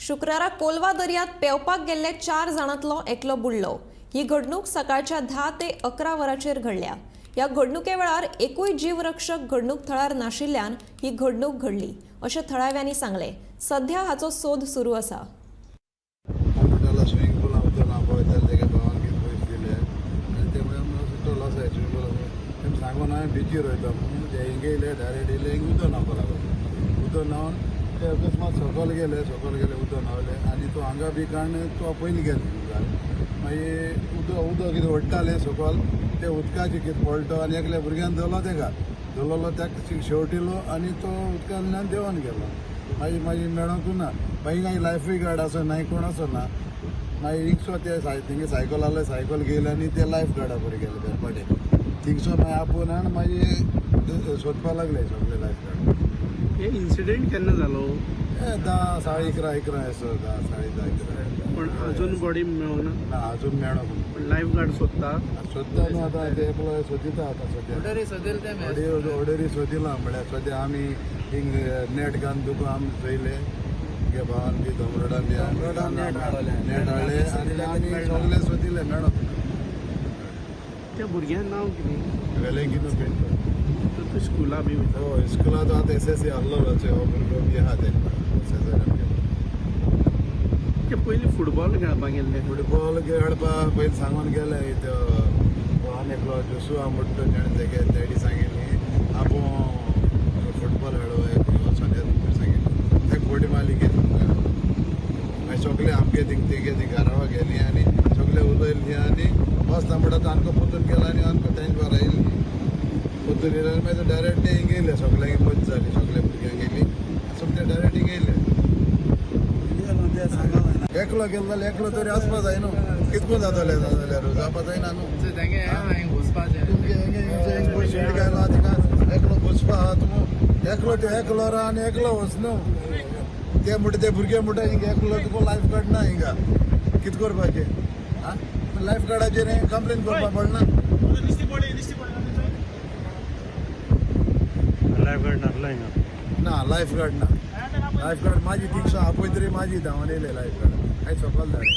शुक्रारा कोलवा दर्यांत पेंवपाक गेल्ले 4 जाणांतलो एकलो बुडलो। ही घडणूक सकाळच्या 10 ते 11 वरांचेर घडल्या। ह्या घडणुके वेळार एकूय जीवरक्षक घडणूक थळार नाशिल्ल्यान ही घडणूक घडली, अशें थळाव्यांनी सांगले। सध्या हाचो सोद सुरू आसा। स्विमिंग पूल सांगून हांवें बिचीर वयता म्हणून हिंगा येयले डायरेक्ट येयले हिंगा उदक न्हांवपा लागलो। उदक न्हांवन ते अकस्मात सकयल गेले उदक न्हांवले आनी तो हांगा बी कारण तो पयलीं गेले मागीर उदक कितें ओडटालें सकयल ते उदकाची कितें पळटो आनी एकल्या भुरग्यान धरलो धरलो ताका शेवटिलो आनी तो उदकांतल्यान देंवन गेलो। मागीर मेळोंकू ना। मागीर हांवें लायफ गार्ड आसा ना कोण आसा ना। मागीर हिंगसो ते थिंगा सायकल आहले सायकल घेयले आनी ते लायफ गार्डा बरें गेले बेरपाटे थिंगसो मागीर आपोवन आनी मागीर सोदपाक लागले सगळे लायफ गार्ड। हे इन्सिडेंट केन्ना जालो? 10 साडे 11 असो 10 साडे 10 पण अजून बॉडी मेळोना ना अजून मेळना पण लायफ गार्ड सोदता न्हू आतां ते पळय सोदिता आतां सद्या ऑर्डरी सोदिला म्हळ्यार सद्या आमी हिंग नेट घालून तुका आमी चोयले घे भावान बी धोमरोडान बी नेट हाडले आनी आमी सगळे सोदिले मेळना त्या भुरग्यान नांव कितें? वेलेंगिनो पेंटर। तूं स्कुला बी वयता? हय स्कुलांत आतां SSC आहलोच हो भुरगो बी आहा ते पयलीं फुटबॉल खेळपाक गेल्ले। फुटबॉल खेळपाक पयलीं सांगून गेले आनी एकलो जोसुआ म्हणटा तेगे डॅडी सांगिल्ली आपूण फुटबॉल खेळो वचून येता सांगिल्ली तेका फोटी मारली गेली मागीर सगळे आमगे तेगे ती घरावा गेली आनी सगळे उलयली आनी वचता म्हणटा आमकां पोतून गेला आनी आमकां टँकर आयली पोतून येयले मागीर डायरेक्ट ते हिंगा येयले सगळ्यांक मजा जाली सगळ्या भुरग्यांक गेली सगळे डायरेक्ट हिंगा येयले। एकलो गेलो जाल्यार एकलो तरी वचपा जाय न्हू कितको जातले जाल्यार जावपा जायना न्हू शीट घायला तिका एकलो बसपा आहा तुमी एकलो राव आनी एकलो वच न्हू ते म्हणटा ते भुरगे म्हणटा हिंगा एकलो तुका लायफ गार्ड ना हिंगा कितें करपाचें लायफ गार्डाचेर कंप्लेन करपा पडना। लायफ गार्ड नासलो हिंगा ना लायफ गार्ड माझी थिंगसो आहा पळय तरी माझी धांवन येयले लायफ गार्ड आयज सकाळ धाडले।